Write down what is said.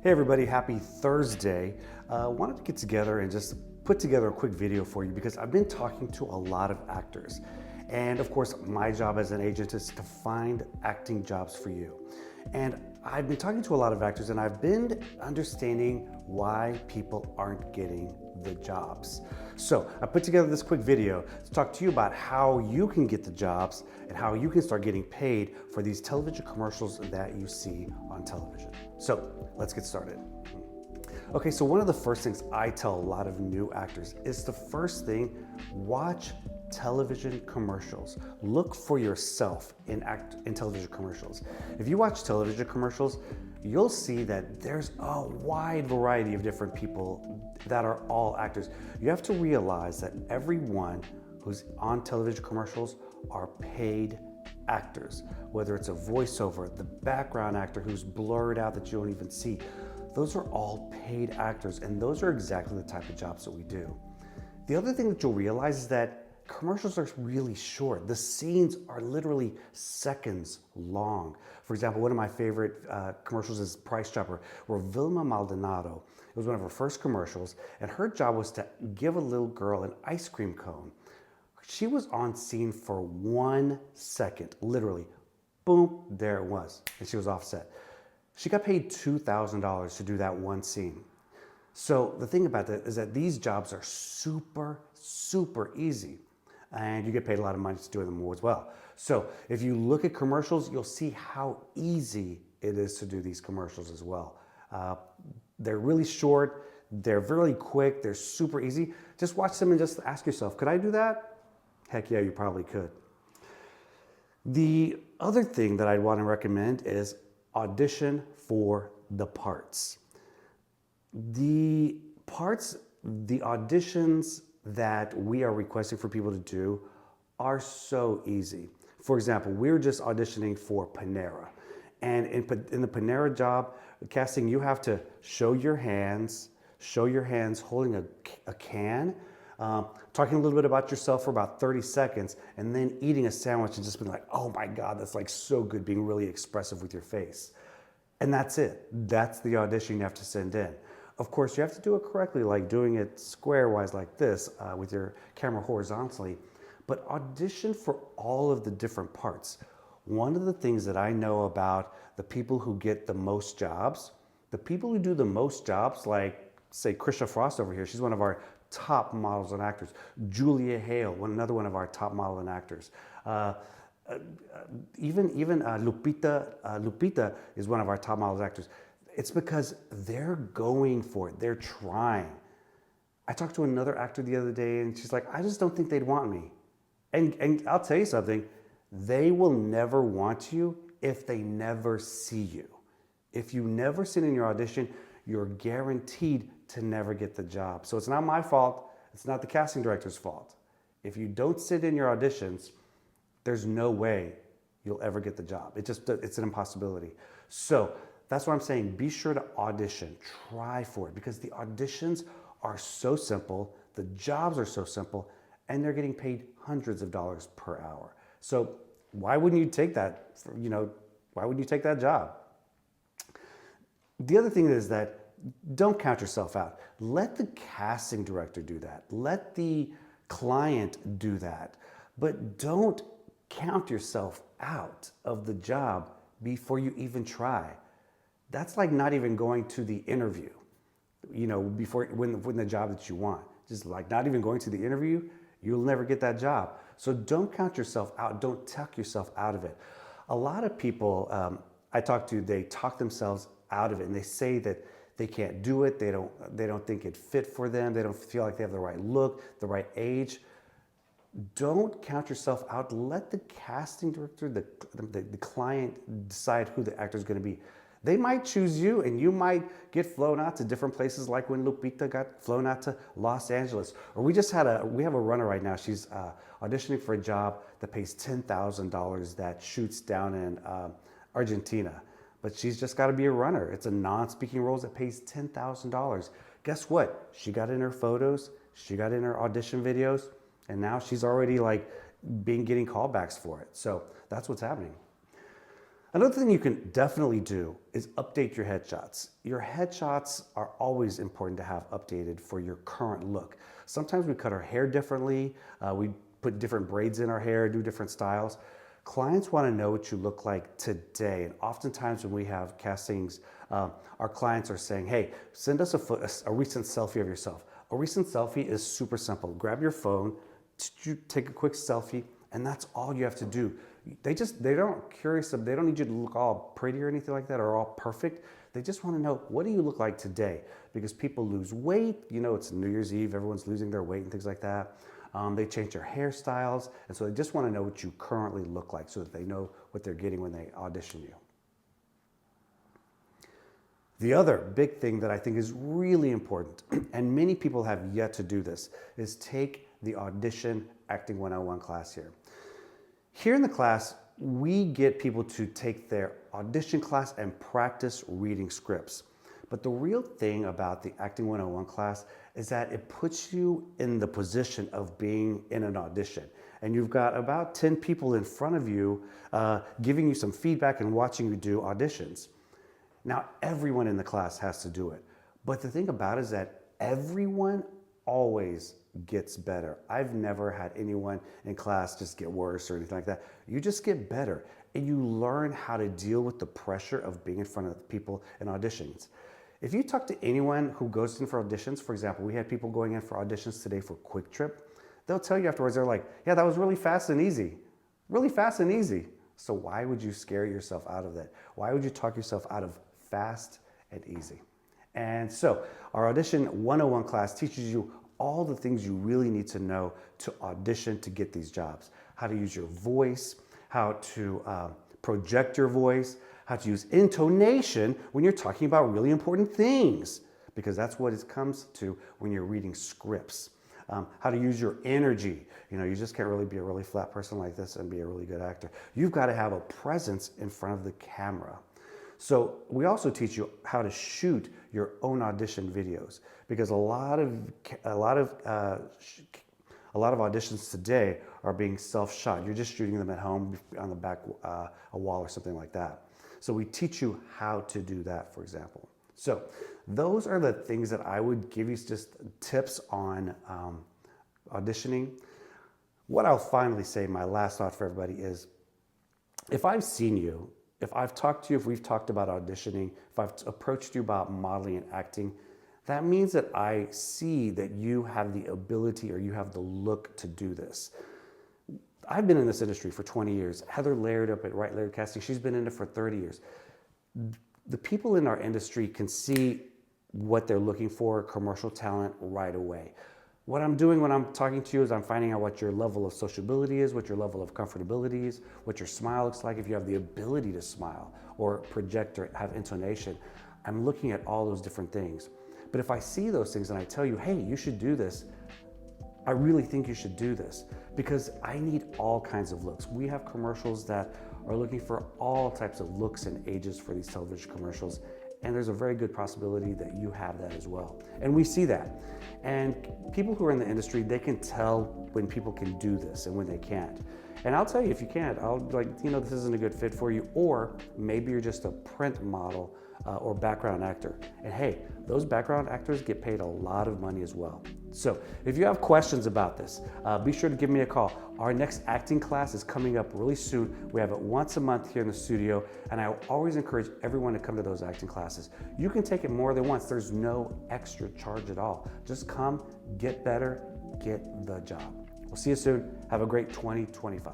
Hey everybody, happy Thursday. Wanted to get together and just put together a quick video for you because I've been talking to a lot of actors. And of course, my job as an agent is to find acting jobs for you. And I've been talking to a lot of actors and I've been understanding why people aren't getting the jobs. So I put together this quick video to talk to you about how you can get the jobs and how you can start getting paid for these television commercials that you see on television. So let's get started. Okay, so one of the first things I tell a lot of new actors is the first thing, watch television commercials. Look for yourself in television commercials. If you watch television commercials, you'll see that there's a wide variety of different people that are all actors. You have to realize that everyone who's on television commercials are paid actors, whether it's a voiceover, the background actor who's blurred out that you don't even see. Those are all paid actors, and those are exactly the type of jobs that we do. The other thing that you'll realize is that commercials are really short. The scenes are literally seconds long. For example, one of my favorite commercials is Price Chopper, where Vilma Maldonado, it was one of her first commercials, and her job was to give a little girl an ice cream cone. She was on scene for 1 second, literally. Boom, there it was, and she was off set. She got paid $2,000 to do that one scene. So the thing about that is that these jobs are super, super easy. And you get paid a lot of money to do them as well. So if you look at commercials, you'll see how easy it is to do these commercials as well. They're really short, they're really quick, they're super easy. Just watch them and just ask yourself, could I do that? Heck yeah, you probably could. The other thing that I'd want to recommend is audition for the parts. The auditions that we are requesting for people to do are so easy. For example, we're just auditioning for Panera. And in the Panera job, casting, you have to show your hands holding a can, talking a little bit about yourself for about 30 seconds, and then eating a sandwich and just being like, oh my God, that's like so good, being really expressive with your face. And that's it. That's the audition you have to send in. Of course, you have to do it correctly, like doing it square-wise like this with your camera horizontally, but audition for all of the different parts. One of the things that I know about the people who get the most jobs, the people who do the most jobs, like say Krisha Frost over here, she's one of our top models and actors. Julia Hale, another one of our top model and actors. Even Lupita is one of our top models and actors. It's because they're going for it. They're trying. I talked to another actor the other day and she's like, I just don't think they'd want me. And I'll tell you something, they will never want you if they never see you. If you never sit in your audition, you're guaranteed to never get the job. So it's not my fault. It's not the casting director's fault. If you don't sit in your auditions, there's no way you'll ever get the job. It's an impossibility. So that's what I'm saying. Be sure to audition. Try for it because the auditions are so simple, the jobs are so simple, and they're getting paid hundreds of dollars per hour. So why wouldn't you take that? Why wouldn't you take that job? The other thing is that don't count yourself out. Let the casting director do that. Let the client do that. But don't count yourself out of the job before you even try. That's like not even going to the interview, before when the job that you want. Just like not even going to the interview, you'll never get that job. So don't count yourself out. Don't talk yourself out of it. A lot of people I talk to, they talk themselves out of it and they say that they can't do it. They don't think it fit for them. They don't feel like they have the right look, the right age. Don't count yourself out. Let the casting director, the client decide who the actor is going to be. They might choose you and you might get flown out to different places like when Lupita got flown out to Los Angeles. Or we have a runner right now. She's auditioning for a job that pays $10,000 that shoots down in Argentina. But she's just got to be a runner. It's a non-speaking role that pays $10,000. Guess what? She got in her photos, she got in her audition videos, and now she's already getting callbacks for it. So that's what's happening. Another thing you can definitely do is update your headshots. Your headshots are always important to have updated for your current look. Sometimes we cut our hair differently, we put different braids in our hair, do different styles. Clients want to know what you look like today, and oftentimes when we have castings, our clients are saying, hey, send us a recent selfie of yourself. A recent selfie is super simple. Grab your phone, take a quick selfie, and that's all you have to do. They don't need you to look all pretty or anything like that or all perfect. They just want to know, what do you look like today? Because people lose weight, it's New Year's Eve, everyone's losing their weight and things like that. They change their hairstyles, and so they just want to know what you currently look like so that they know what they're getting when they audition you. The other big thing that I think is really important, and many people have yet to do this, is take the Audition Acting 101 class here. Here in the class, we get people to take their audition class and practice reading scripts. But the real thing about the Acting 101 class is that it puts you in the position of being in an audition. And you've got about 10 people in front of you giving you some feedback and watching you do auditions. Now, everyone in the class has to do it. But the thing about it is that everyone always gets better. I've never had anyone in class just get worse or anything like that. You just get better, and you learn how to deal with the pressure of being in front of people in auditions. If you talk to anyone who goes in for auditions, for example, we had people going in for auditions today for Quick Trip, they'll tell you afterwards, they're like, yeah, that was really fast and easy. Really fast and easy. So why would you scare yourself out of that? Why would you talk yourself out of fast and easy? And so our Audition 101 class teaches you all the things you really need to know to audition to get these jobs. How to use your voice, how to project your voice, how to use intonation when you're talking about really important things, because that's what it comes to when you're reading scripts. How to use your energy. You just can't really be a really flat person like this and be a really good actor. You've got to have a presence in front of the camera. So we also teach you how to shoot your own audition videos, because a lot of auditions today are being self-shot. You're just shooting them at home on the back a wall or something like that. So we teach you how to do that, for example. So those are the things that I would give you, just tips on auditioning. What I'll finally say, my last thought for everybody is, if I've seen you, if I've talked to you, if we've talked about auditioning, if I've approached you about modeling and acting, that means that I see that you have the ability or you have the look to do this. I've been in this industry for 20 years. Heather Laird up at Right Laird Casting, she's been in it for 30 years. The people in our industry can see what they're looking for, commercial talent, right away. What I'm doing when I'm talking to you is I'm finding out what your level of sociability is, what your level of comfortability is, what your smile looks like, if you have the ability to smile or project or have intonation. I'm looking at all those different things. But if I see those things and I tell you, hey, you should do this, I really think you should do this, because I need all kinds of looks. We have commercials that are looking for all types of looks and ages for these television commercials. And there's a very good possibility that you have that as well. And we see that. And people who are in the industry, they can tell when people can do this and when they can't. And I'll tell you, if you can't, I'll be like, this isn't a good fit for you. Or maybe you're just a print model or background actor. And hey, those background actors get paid a lot of money as well. So if you have questions about this, be sure to give me a call. Our next acting class is coming up really soon. We have it once a month here in the studio, and I always encourage everyone to come to those acting classes. You can take it more than once. There's no extra charge at all. Just come, get better, get the job. We'll see you soon. Have a great 2025.